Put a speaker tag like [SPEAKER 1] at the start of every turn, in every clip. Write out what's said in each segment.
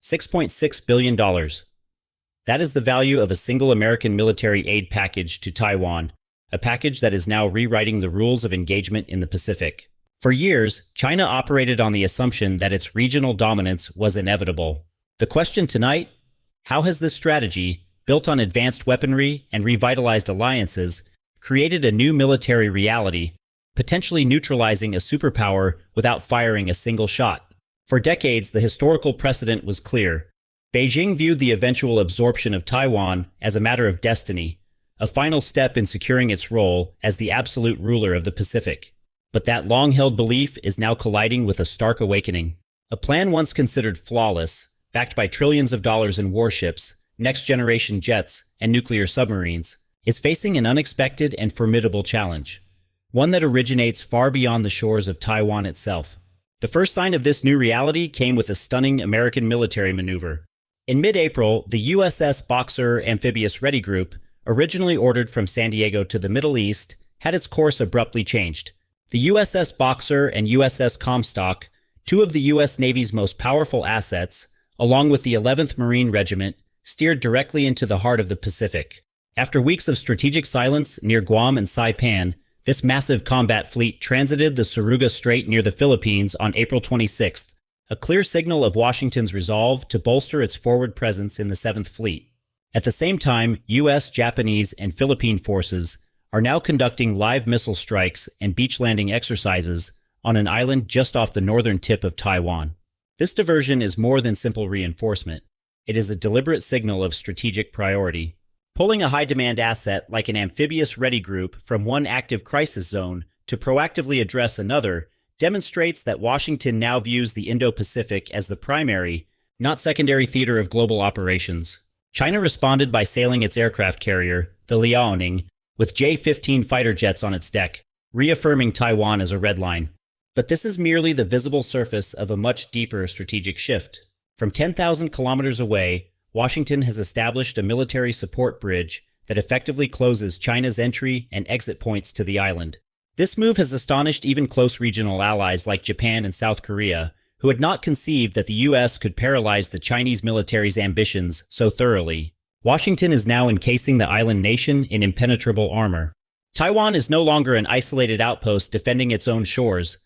[SPEAKER 1] $6.6 billion. That is the value of a single American military aid package to Taiwan, a package that is now rewriting the rules of engagement in the Pacific. For years, China operated on the assumption that its regional dominance was inevitable. The question tonight: how has this strategy, built on advanced weaponry and revitalized alliances, created a new military reality, potentially neutralizing a superpower without firing a single shot? For decades, the historical precedent was clear. Beijing viewed the eventual absorption of Taiwan as a matter of destiny, a final step in securing its role as the absolute ruler of the Pacific. But that long-held belief is now colliding with a stark awakening. A plan once considered flawless, backed by trillions of dollars in warships, next-generation jets, and nuclear submarines, is facing an unexpected and formidable challenge. One that originates far beyond the shores of Taiwan itself. The first sign of this new reality came with a stunning American military maneuver. In mid-April, the USS Boxer Amphibious Ready Group, originally ordered from San Diego to the Middle East, had its course abruptly changed. The USS Boxer and USS Comstock, two of the U.S. Navy's most powerful assets, along with the 11th Marine Regiment, steered directly into the heart of the Pacific. After weeks of strategic silence near Guam and Saipan, this massive combat fleet transited the Suruga Strait near the Philippines on April 26th, a clear signal of Washington's resolve to bolster its forward presence in the 7th Fleet. At the same time, U.S., Japanese, and Philippine forces are now conducting live missile strikes and beach landing exercises on an island just off the northern tip of Taiwan. This diversion is more than simple reinforcement. It is a deliberate signal of strategic priority. Pulling a high-demand asset like an amphibious ready group from one active crisis zone to proactively address another demonstrates that Washington now views the Indo-Pacific as the primary, not secondary theater of global operations. China responded by sailing its aircraft carrier, the Liaoning, with J-15 fighter jets on its deck, reaffirming Taiwan as a red line. But this is merely the visible surface of a much deeper strategic shift. From 10,000 kilometers away, Washington has established a military support bridge that effectively closes China's entry and exit points to the island. This move has astonished even close regional allies like Japan and South Korea, who had not conceived that the U.S. could paralyze the Chinese military's ambitions so thoroughly. Washington is now encasing the island nation in impenetrable armor. Taiwan is no longer an isolated outpost defending its own shores.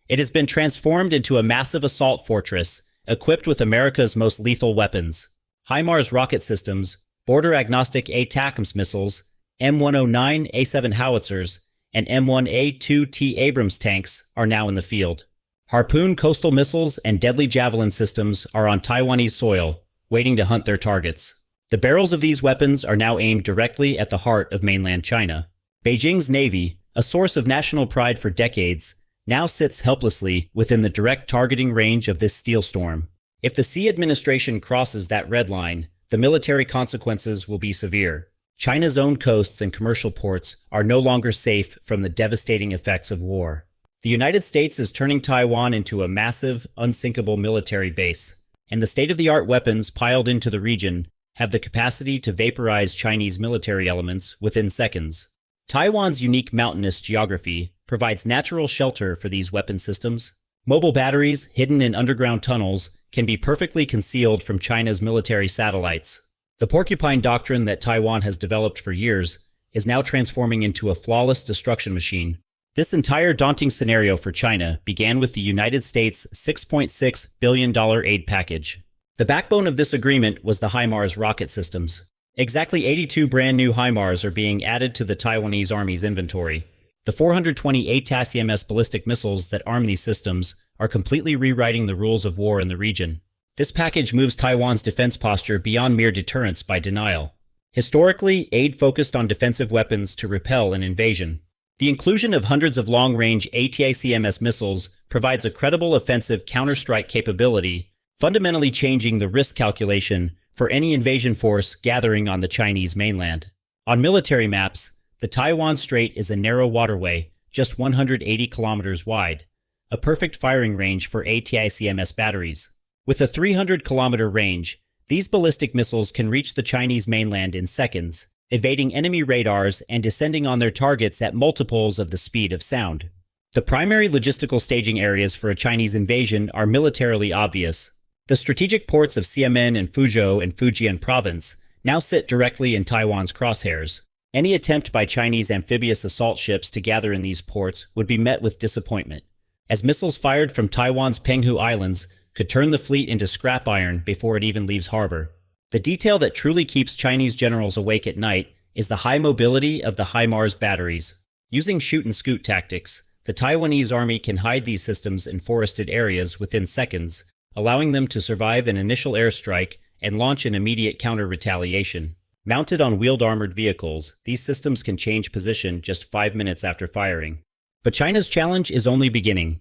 [SPEAKER 1] It has been transformed into a massive assault fortress, equipped with America's most lethal weapons. HIMARS rocket systems, border-agnostic ATACMS missiles, M109A7 howitzers, and M1A2T Abrams tanks are now in the field. Harpoon coastal missiles and deadly Javelin systems are on Taiwanese soil, waiting to hunt their targets. The barrels of these weapons are now aimed directly at the heart of mainland China. Beijing's navy, a source of national pride for decades, now sits helplessly within the direct targeting range of this steel storm. If the Xi administration crosses that red line, the military consequences will be severe. China's own coasts and commercial ports are no longer safe from the devastating effects of war. The United States is turning Taiwan into a massive, unsinkable military base, and the state-of-the-art weapons piled into the region have the capacity to vaporize Chinese military elements within seconds. Taiwan's unique mountainous geography provides natural shelter for these weapon systems. Mobile batteries hidden in underground tunnels can be perfectly concealed from China's military satellites. The porcupine doctrine that Taiwan has developed for years is now transforming into a flawless destruction machine. This entire daunting scenario for China began with the United States' $6.6 billion aid package. The backbone of this agreement was the HIMARS rocket systems. Exactly 82 brand new HIMARS are being added to the Taiwanese Army's inventory. The 420 ATACMS ballistic missiles that arm these systems are completely rewriting the rules of war in the region. This package moves Taiwan's defense posture beyond mere deterrence by denial. Historically, aid focused on defensive weapons to repel an invasion. The inclusion of hundreds of long-range ATACMS missiles provides a credible offensive counterstrike capability, fundamentally changing the risk calculation for any invasion force gathering on the Chinese mainland. On military maps, the Taiwan Strait is a narrow waterway, just 180 kilometers wide, a perfect firing range for ATACMS batteries. With a 300-kilometer range, these ballistic missiles can reach the Chinese mainland in seconds, evading enemy radars and descending on their targets at multiples of the speed of sound. The primary logistical staging areas for a Chinese invasion are militarily obvious. The strategic ports of Xiamen and Fuzhou and Fujian province now sit directly in Taiwan's crosshairs. Any attempt by Chinese amphibious assault ships to gather in these ports would be met with disappointment, as missiles fired from Taiwan's Penghu Islands could turn the fleet into scrap iron before it even leaves harbor. The detail that truly keeps Chinese generals awake at night is the high mobility of the HIMARS batteries. Using shoot-and-scoot tactics, the Taiwanese army can hide these systems in forested areas within seconds, allowing them to survive an initial airstrike and launch an immediate counter-retaliation. Mounted on wheeled armored vehicles, these systems can change position just 5 minutes after firing. But China's challenge is only beginning.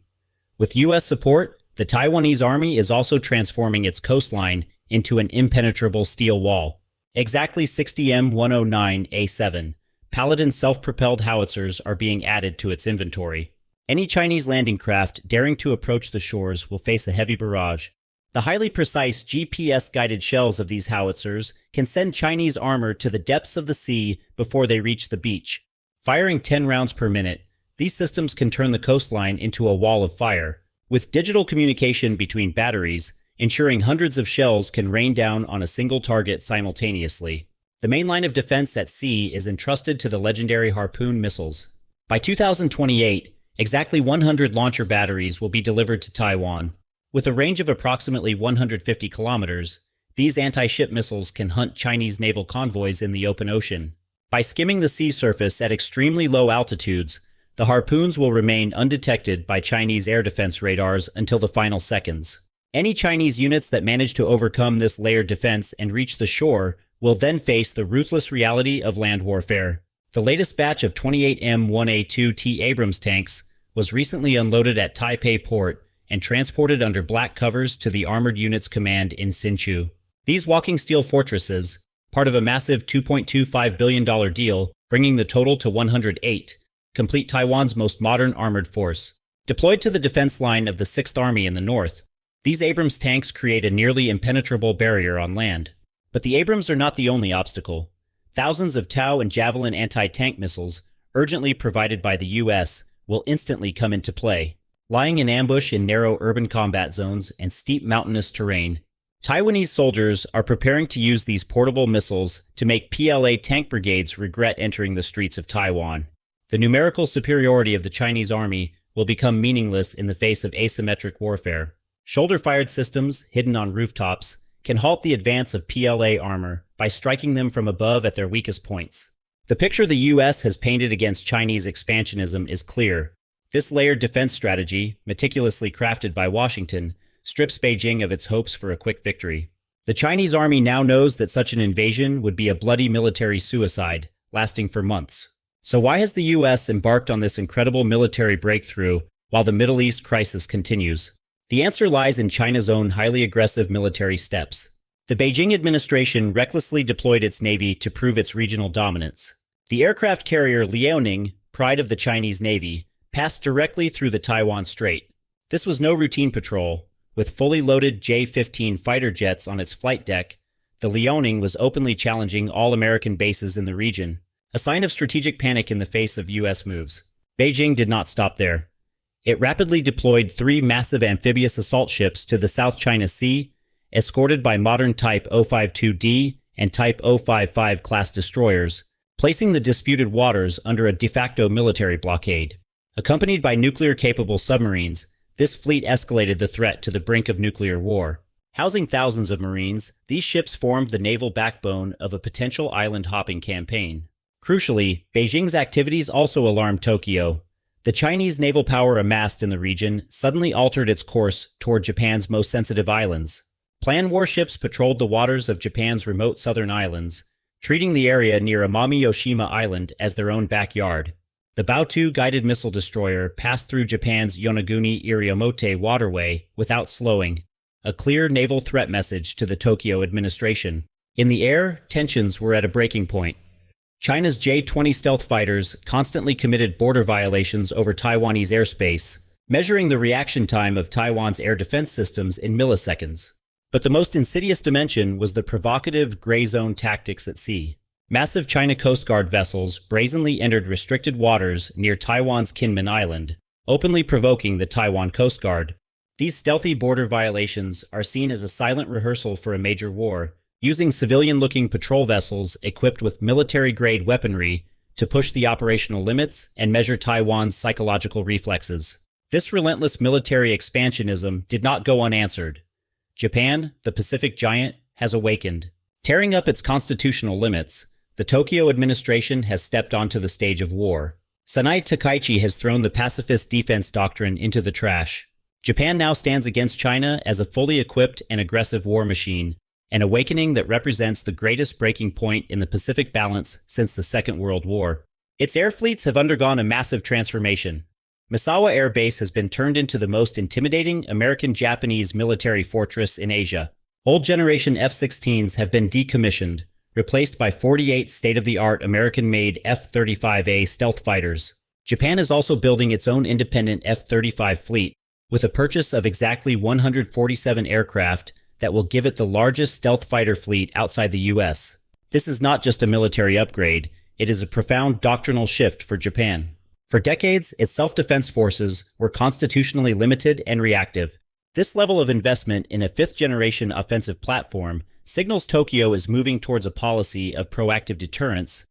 [SPEAKER 1] With U.S. support, the Taiwanese army is also transforming its coastline into an impenetrable steel wall. Exactly 60 M109A7 Paladin self-propelled howitzers are being added to its inventory. Any Chinese landing craft daring to approach the shores will face a heavy barrage. The highly precise GPS-guided shells of these howitzers can send Chinese armor to the depths of the sea before they reach the beach. Firing 10 rounds per minute, these systems can turn the coastline into a wall of fire, with digital communication between batteries, ensuring hundreds of shells can rain down on a single target simultaneously. The main line of defense at sea is entrusted to the legendary Harpoon missiles. By 2028, exactly 100 launcher batteries will be delivered to Taiwan. With a range of approximately 150 kilometers, these anti-ship missiles can hunt Chinese naval convoys in the open ocean. By skimming the sea surface at extremely low altitudes, the Harpoons will remain undetected by Chinese air defense radars until the final seconds. Any Chinese units that manage to overcome this layered defense and reach the shore will then face the ruthless reality of land warfare. The latest batch of 28 M1A2T Abrams tanks was recently unloaded at Taipei Port and transported under black covers to the Armored Units Command in Hsinchu. These walking steel fortresses, part of a massive $2.25 billion deal, bringing the total to 108, complete Taiwan's most modern armored force. Deployed to the defense line of the 6th Army in the north, these Abrams tanks create a nearly impenetrable barrier on land. But the Abrams are not the only obstacle. Thousands of TOW and Javelin anti-tank missiles, urgently provided by the U.S., will instantly come into play. Lying in ambush in narrow urban combat zones and steep mountainous terrain, Taiwanese soldiers are preparing to use these portable missiles to make PLA tank brigades regret entering the streets of Taiwan. The numerical superiority of the Chinese army will become meaningless in the face of asymmetric warfare. Shoulder-fired systems, hidden on rooftops, can halt the advance of PLA armor by striking them from above at their weakest points. The picture the U.S. has painted against Chinese expansionism is clear. This layered defense strategy, meticulously crafted by Washington, strips Beijing of its hopes for a quick victory. The Chinese army now knows that such an invasion would be a bloody military suicide, lasting for months. So why has the U.S. embarked on this incredible military breakthrough while the Middle East crisis continues? The answer lies in China's own highly aggressive military steps. The Beijing administration recklessly deployed its navy to prove its regional dominance. The aircraft carrier Liaoning, pride of the Chinese Navy, passed directly through the Taiwan Strait. This was no routine patrol. With fully loaded J-15 fighter jets on its flight deck, the Liaoning was openly challenging all American bases in the region, a sign of strategic panic in the face of U.S. moves. Beijing did not stop there. It rapidly deployed 3 massive amphibious assault ships to the South China Sea, escorted by modern Type 052D and Type 055 class destroyers, placing the disputed waters under a de facto military blockade. Accompanied by nuclear-capable submarines, this fleet escalated the threat to the brink of nuclear war. Housing thousands of Marines, these ships formed the naval backbone of a potential island-hopping campaign. Crucially, Beijing's activities also alarmed Tokyo. The Chinese naval power amassed in the region suddenly altered its course toward Japan's most sensitive islands. Planned warships patrolled the waters of Japan's remote southern islands, treating the area near Amami-Yoshima Island as their own backyard. The Bao-2 guided missile destroyer passed through Japan's Yonaguni-Iriomote waterway without slowing, a clear naval threat message to the Tokyo administration. In the air, tensions were at a breaking point. China's J-20 stealth fighters constantly committed border violations over Taiwanese airspace, measuring the reaction time of Taiwan's air defense systems in milliseconds. But the most insidious dimension was the provocative gray zone tactics at sea. Massive China Coast Guard vessels brazenly entered restricted waters near Taiwan's Kinmen Island, openly provoking the Taiwan Coast Guard. These stealthy border violations are seen as a silent rehearsal for a major war, using civilian-looking patrol vessels equipped with military-grade weaponry to push the operational limits and measure Taiwan's psychological reflexes. This relentless military expansionism did not go unanswered. Japan, the Pacific giant, has awakened. Tearing up its constitutional limits, the Tokyo administration has stepped onto the stage of war. Sanai Takaichi has thrown the pacifist defense doctrine into the trash. Japan now stands against China as a fully equipped and aggressive war machine, an awakening that represents the greatest breaking point in the Pacific balance since the Second World War. Its air fleets have undergone a massive transformation. Misawa Air Base has been turned into the most intimidating American-Japanese military fortress in Asia. Old-generation F-16s have been decommissioned, replaced by 48 state-of-the-art American-made F-35A stealth fighters. Japan is also building its own independent F-35 fleet, with a purchase of exactly 147 aircraft that will give it the largest stealth fighter fleet outside the US. This is not just a military upgrade, it is a profound doctrinal shift for Japan. For decades, its self-defense forces were constitutionally limited and reactive. This level of investment in a fifth-generation offensive platform signals Tokyo is moving towards a policy of proactive deterrence,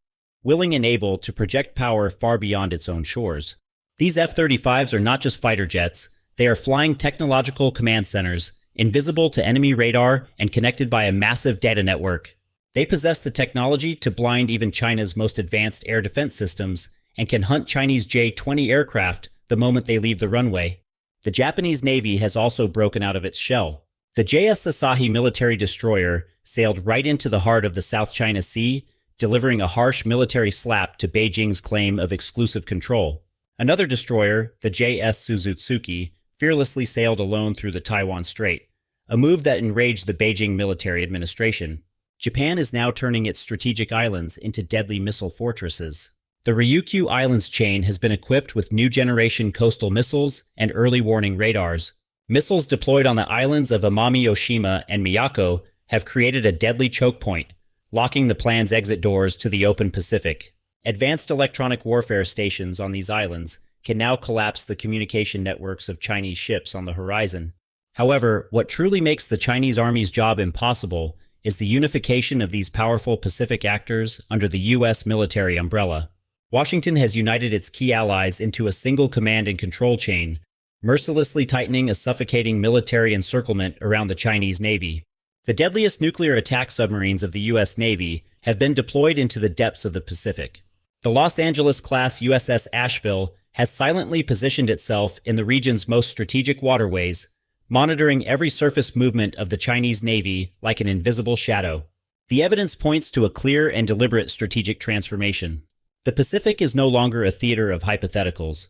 [SPEAKER 1] willing and able to project power far beyond its own shores. These F-35s are not just fighter jets, they are flying technological command centers, invisible to enemy radar and connected by a massive data network. They possess the technology to blind even China's most advanced air defense systems and can hunt Chinese J-20 aircraft the moment they leave the runway. The Japanese Navy has also broken out of its shell. The JS Asahi military destroyer sailed right into the heart of the South China Sea, delivering a harsh military slap to Beijing's claim of exclusive control. Another destroyer, the JS Suzutsuki, fearlessly sailed alone through the Taiwan Strait, a move that enraged the Beijing military administration. Japan is now turning its strategic islands into deadly missile fortresses. The Ryukyu Islands chain has been equipped with new-generation coastal missiles and early warning radars. Missiles deployed on the islands of Amami Oshima and Miyako have created a deadly choke point, locking the plan's exit doors to the open Pacific. Advanced electronic warfare stations on these islands can now collapse the communication networks of Chinese ships on the horizon. However, what truly makes the Chinese Army's job impossible is the unification of these powerful Pacific actors under the U.S. military umbrella. Washington has united its key allies into a single command and control chain, mercilessly tightening a suffocating military encirclement around the Chinese Navy. The deadliest nuclear attack submarines of the U.S. Navy have been deployed into the depths of the Pacific. The Los Angeles-class USS Asheville has silently positioned itself in the region's most strategic waterways, monitoring every surface movement of the Chinese Navy like an invisible shadow. The evidence points to a clear and deliberate strategic transformation. The Pacific is no longer a theater of hypotheticals.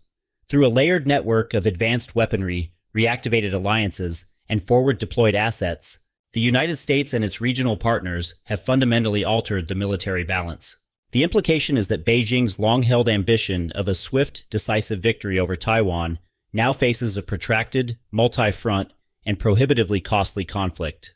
[SPEAKER 1] Through a layered network of advanced weaponry, reactivated alliances, and forward-deployed assets, the United States and its regional partners have fundamentally altered the military balance. The implication is that Beijing's long-held ambition of a swift, decisive victory over Taiwan now faces a protracted, multi-front, and prohibitively costly conflict.